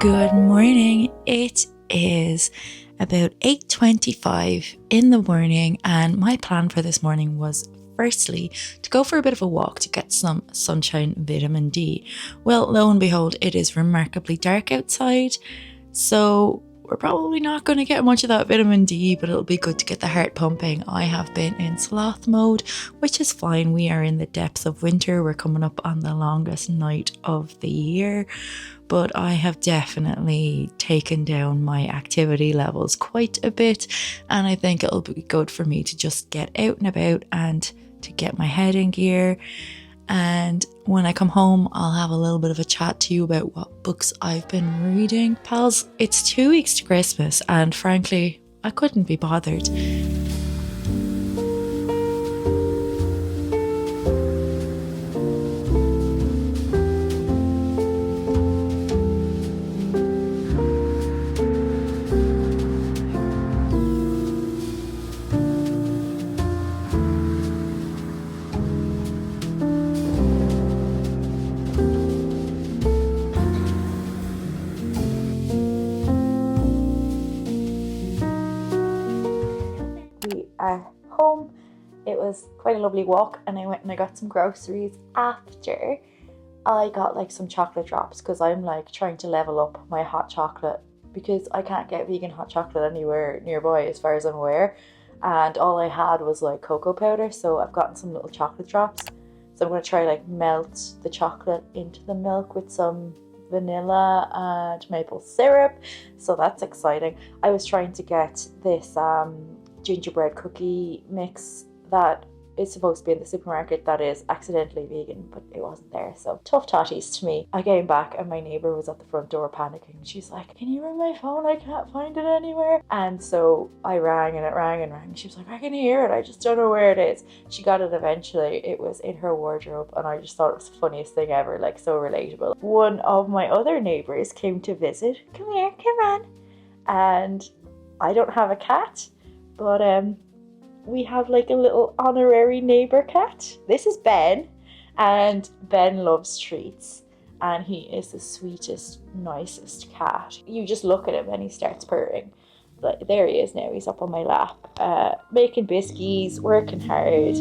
Good morning. It is about 8:25 in the morning, and my plan for this morning was firstly to go for a bit of a walk to get some sunshine vitamin D. Well, lo and behold, it is remarkably dark outside, so we're probably not going to get much of that vitamin D, but it'll be good to get the heart pumping. I have been in sloth mode, which is fine. We are in the depths of winter. We're coming up on the longest night of the year, but I have definitely taken down my activity levels quite a bit, and I think it'll be good for me to just get out and about and to get my head in gear. And when I come home, I'll have a little bit of a chat to you about what books I've been reading. Pals, it's 2 weeks to Christmas, and frankly, I couldn't be bothered. Home. It was quite a lovely walk, and I went and I got some groceries after. I got like some chocolate drops because I'm like trying to level up my hot chocolate because I can't get vegan hot chocolate anywhere nearby as far as I'm aware, and all I had was like cocoa powder, so I've gotten some little chocolate drops. So I'm going to try like melt the chocolate into the milk with some vanilla and maple syrup, so that's exciting. I was trying to get this gingerbread cookie mix that is supposed to be in the supermarket that is accidentally vegan, but it wasn't there, so tough totties to me. I came back and my neighbour was at the front door panicking. She's like, "Can you ring my phone? I can't find it anywhere." And so I rang and it rang and rang. She was like, "I can hear it, I just don't know where it is." She got it eventually. It was in her wardrobe, and I just thought it was the funniest thing ever, like so relatable. One of my other neighbours came to visit. "Come here, come on." And I don't have a cat, but we have like a little honorary neighbor cat. This is Ben, and Ben loves treats, and he is the sweetest, nicest cat. You just look at him and he starts purring. But there he is now, he's up on my lap, making biscuits, working hard.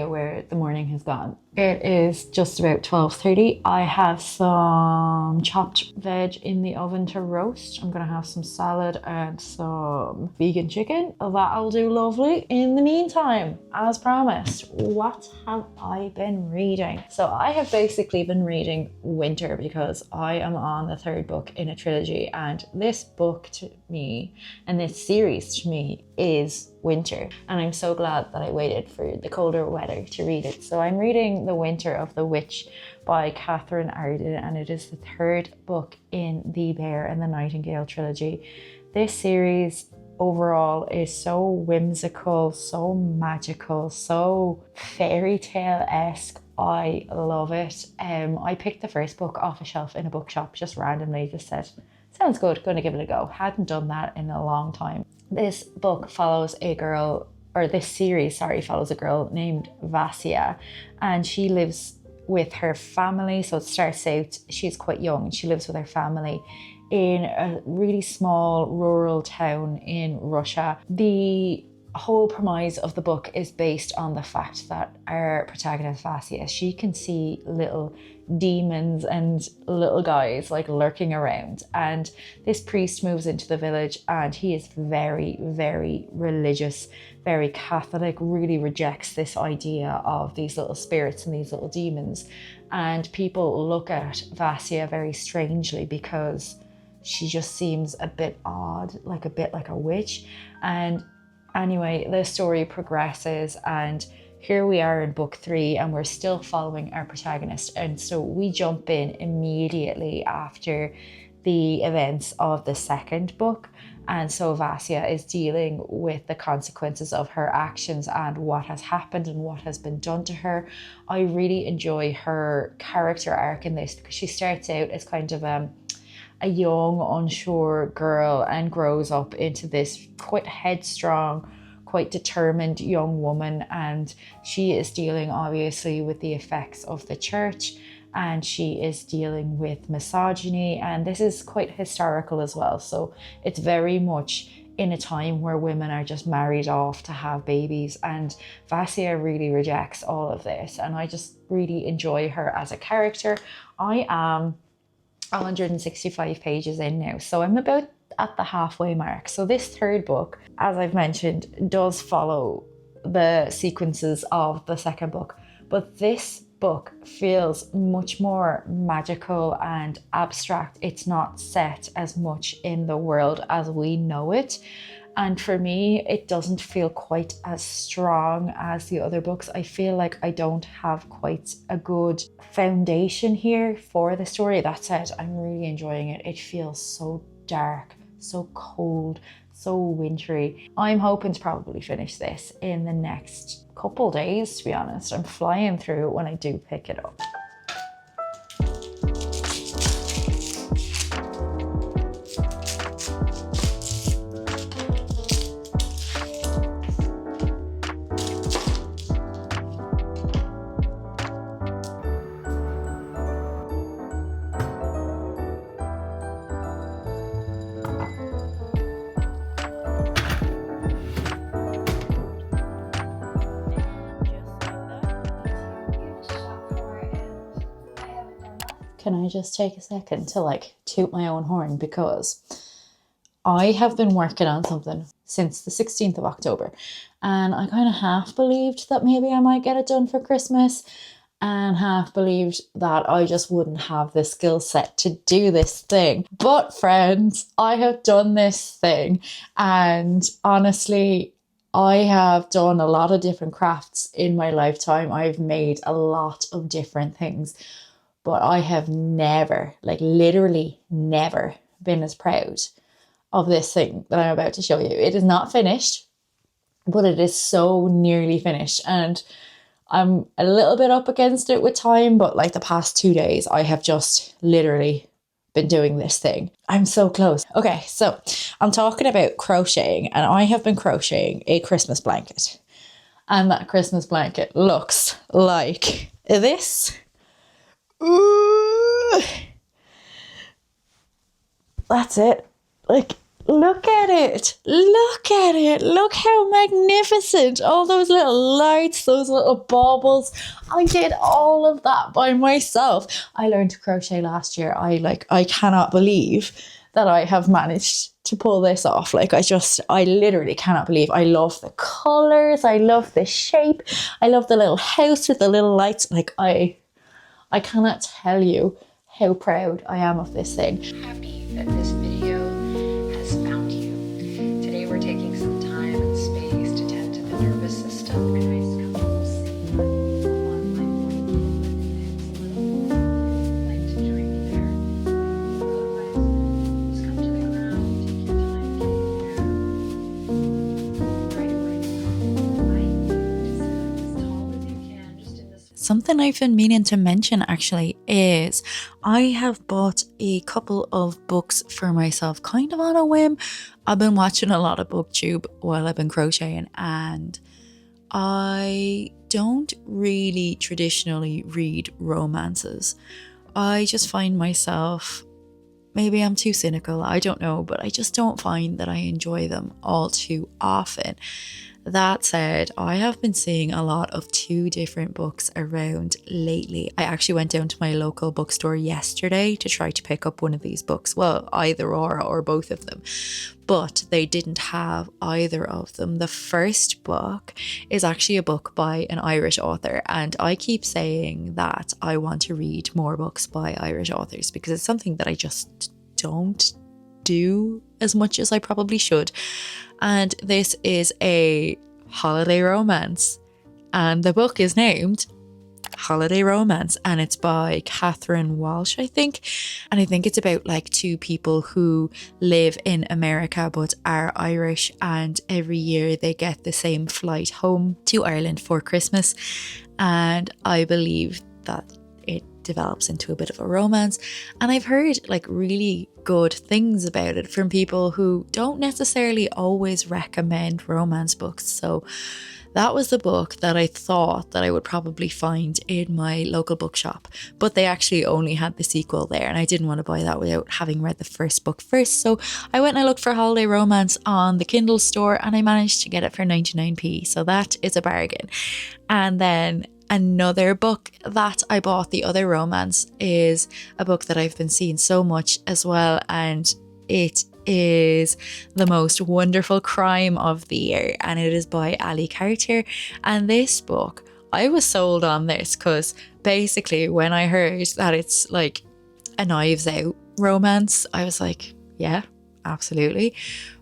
Where the morning has gone. It is just about 12:30. I have some chopped veg in the oven to roast. I'm gonna have some salad and some vegan chicken. That'll do lovely. In the meantime, as promised, what have I been reading? So I have basically been reading Winter because I am on the third book in a trilogy, and this book to me and this series to me is Winter, and I'm so glad that I waited for the colder weather to read it. So I'm reading The Winter of the Witch by Catherine Arden, and it is the third book in the Bear and the Nightingale trilogy. This series overall is so whimsical, so magical, so fairy tale-esque. I love it. I picked the first book off a shelf in a bookshop just randomly, just said, sounds good, gonna give it a go. Hadn't done that in a long time. This book follows a girl, or this series, follows a girl named Vasya, and she lives with her family. So it starts out, she's quite young, and she lives with her family in a really small rural town in Russia. The whole premise of the book is based on the fact that our protagonist Vasya, she can see little demons and little guys like lurking around, and this priest moves into the village, and he is very, very religious, very Catholic, really rejects this idea of these little spirits and these little demons, and people look at Vasya very strangely because she just seems a bit odd, like a bit like a witch. And anyway, the story progresses, and here we are in book 3, and we're still following our protagonist. And so we jump in immediately after the events of the second book. And so Vasya is dealing with the consequences of her actions and what has happened and what has been done to her. I really enjoy her character arc in this, because she starts out as kind of a young, unsure girl and grows up into this quite headstrong, quite determined young woman. And she is dealing obviously with the effects of the church, and she is dealing with misogyny, and this is quite historical as well. So it's very much in a time where women are just married off to have babies, and Vasya really rejects all of this, and I just really enjoy her as a character. I am 165 pages in now, so I'm about at the halfway mark. So this third book, as I've mentioned, does follow the sequences of the second book, but this book feels much more magical and abstract. It's not set as much in the world as we know it, and for me it doesn't feel quite as strong as the other books. I feel like I don't have quite a good foundation here for the story. That said, I'm really enjoying it. It feels so dark, so cold, so wintry. I'm hoping to probably finish this in the next couple days, to be honest. I'm flying through it when I do pick it up. Can I just take a second to toot my own horn, because I have been working on something since the 16th of October, and I kind of half believed that maybe I might get it done for Christmas, and half believed that I just wouldn't have the skill set to do this thing. But friends, I have done this thing, and honestly, I have done a lot of different crafts in my lifetime. I've made a lot of different things, but I have never, literally never, been as proud of this thing that I'm about to show you. It is not finished, but it is so nearly finished, and I'm a little bit up against it with time, but the past 2 days I have just literally been doing this thing. I'm so close. Okay, so I'm talking about crocheting, and I have been crocheting a Christmas blanket, and that Christmas blanket looks like this. Ooh. That's it. Look at it. Look at it. Look how magnificent. All those little lights, those little baubles. I did all of that by myself. I learned to crochet last year. I cannot believe that I have managed to pull this off. I literally cannot believe. I love the colors. I love the shape. I love the little house with the little lights. I cannot tell you how proud I am of this thing. Happy that this video has found you. Today we're taking some time and space to tend to the nervous system. Nice couples on my morning. Like to join me there. Otherwise, just come to the ground, take your time getting there. Right, just as tall as you can, just in this. Something I've been meaning to mention actually is I have bought a couple of books for myself kind of on a whim. I've been watching a lot of booktube while I've been crocheting, and I don't really traditionally read romances. I just find myself, maybe I'm too cynical, I don't know, but I just don't find that I enjoy them all too often. That said, I have been seeing a lot of 2 different books around lately. I actually went down to my local bookstore yesterday to try to pick up one of these books. Well, either or both of them. But they didn't have either of them. The first book is actually a book by an Irish author, and I keep saying that I want to read more books by Irish authors because it's something that I just don't do as much as I probably should. And this is a holiday romance. And the book is named Holiday Romance, and it's by Catherine Walsh, I think. And I think it's about like two people who live in America but are Irish, and every year they get the same flight home to Ireland for Christmas. And I believe that it develops into a bit of a romance. And I've heard like really good things about it from people who don't necessarily always recommend romance books. So that was the book that I thought that I would probably find in my local bookshop, but they actually only had the sequel there, and I didn't want to buy that without having read the first book first. So I went and I looked for Holiday Romance on the Kindle store, and I managed to get it for 99p. So that is a bargain. And then another book that I bought, the other romance, is a book that I've been seeing so much as well, and it is The Most Wonderful Crime of the Year, and it is by Ali Carter. And this book, I was sold on this because basically when I heard that it's like a Knives Out romance, I was like, yeah, absolutely.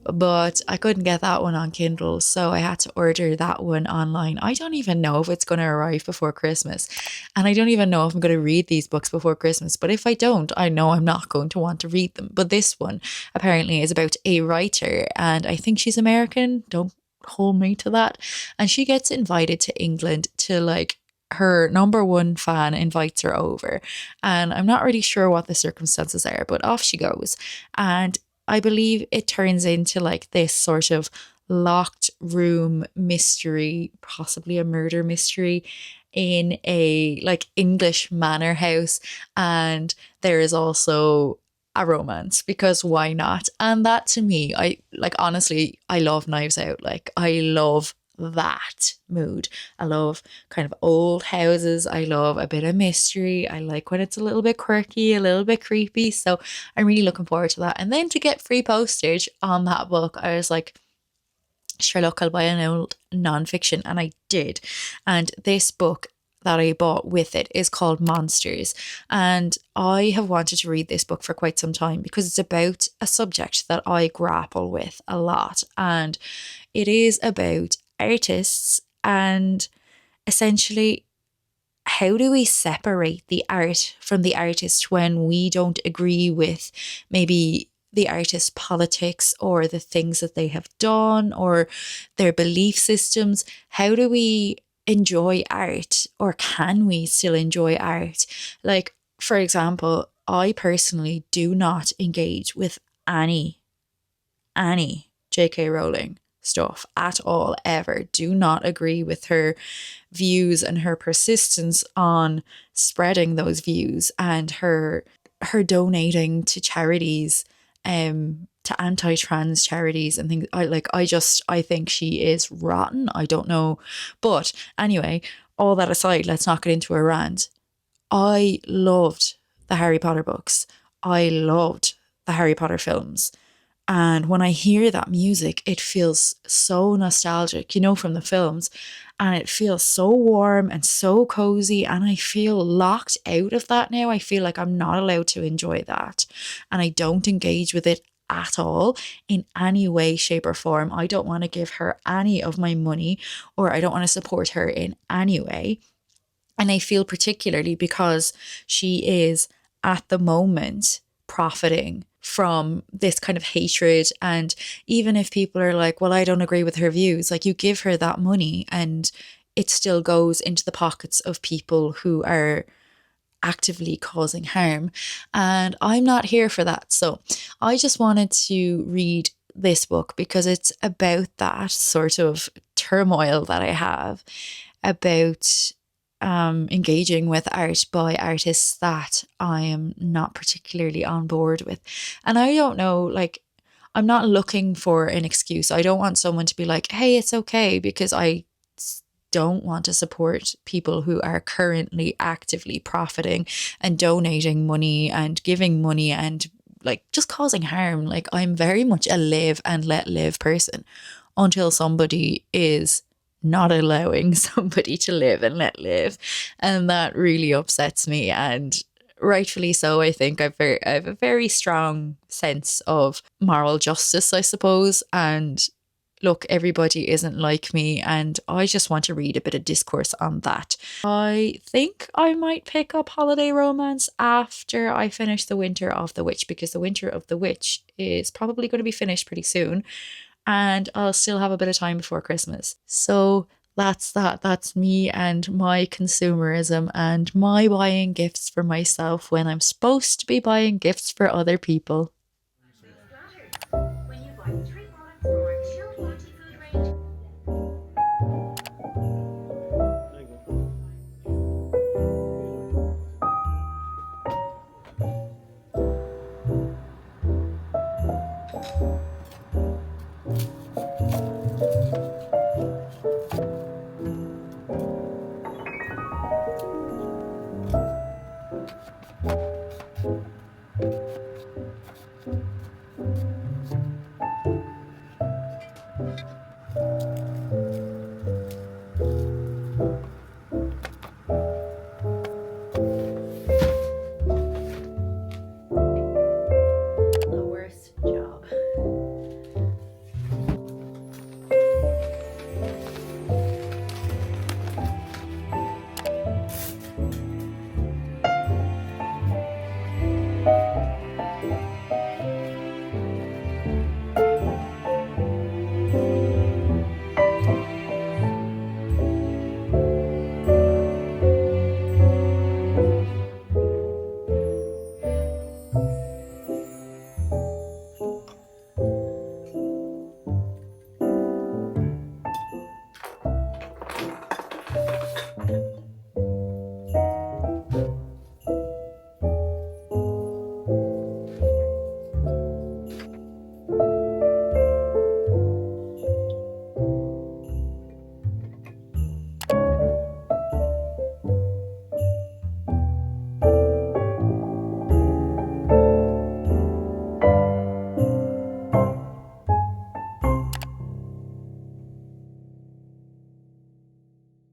But I couldn't get that one on Kindle, so I had to order that one online. I don't even know if it's going to arrive before Christmas, and I don't even know if I'm going to read these books before Christmas. But if I don't, I know I'm not going to want to read them. But this one apparently is about a writer, and I think she's American. Don't hold me to that. And she gets invited to England to like her number one fan invites her over, and I'm not really sure what the circumstances are, but off she goes. And I believe it turns into like this sort of locked room mystery, possibly a murder mystery in a like English manor house. And there is also a romance, because why not? And that to me, I like, honestly, I love Knives Out. Like I love that mood. I love kind of old houses. I love a bit of mystery. I like when it's a little bit quirky, a little bit creepy. So I'm really looking forward to that. And then to get free postage on that book, I was like, sure, look, I'll buy an old nonfiction. And I did. And this book that I bought with it is called Monsters. And I have wanted to read this book for quite some time because it's about a subject that I grapple with a lot. And it is about artists and essentially how do we separate the art from the artist when we don't agree with maybe the artist's politics or the things that they have done or their belief systems? How do we enjoy art, or can we still enjoy art? Like, for example, I personally do not engage with any J.K. Rowling stuff at all, ever. Do not agree with her views and her persistence on spreading those views, and her donating to charities, to anti-trans charities and things. I think she is rotten. I don't know. But anyway, all that aside, let's not get into a rant. I loved the Harry Potter books. I loved the Harry Potter films. And when I hear that music, it feels so nostalgic, you know, from the films. And it feels so warm and so cozy. And I feel locked out of that now. I feel like I'm not allowed to enjoy that. And I don't engage with it at all in any way, shape, or form. I don't want to give her any of my money, or I don't want to support her in any way. And I feel particularly because she is at the moment profiting from this kind of hatred. And even if people are like, well, I don't agree with her views, like, you give her that money and it still goes into the pockets of people who are actively causing harm. And I'm not here for that. So I just wanted to read this book because it's about that sort of turmoil that I have about engaging with art by artists that I am not particularly on board with. And I don't know, like, I'm not looking for an excuse. I don't want someone to be like, hey, it's okay, because I don't want to support people who are currently actively profiting and donating money and giving money and like just causing harm. Like, I'm very much a live and let live person until somebody is not allowing somebody to live and let live. And that really upsets me. And rightfully so. I think I have a very strong sense of moral justice, I suppose. And look, everybody isn't like me, and I just want to read a bit of discourse on that. I think I might pick up holiday romance after I finish The Winter of the Witch, because The Winter of the Witch is probably going to be finished pretty soon, and I'll still have a bit of time before Christmas. So that's that. That's me and my consumerism and my buying gifts for myself when I'm supposed to be buying gifts for other people.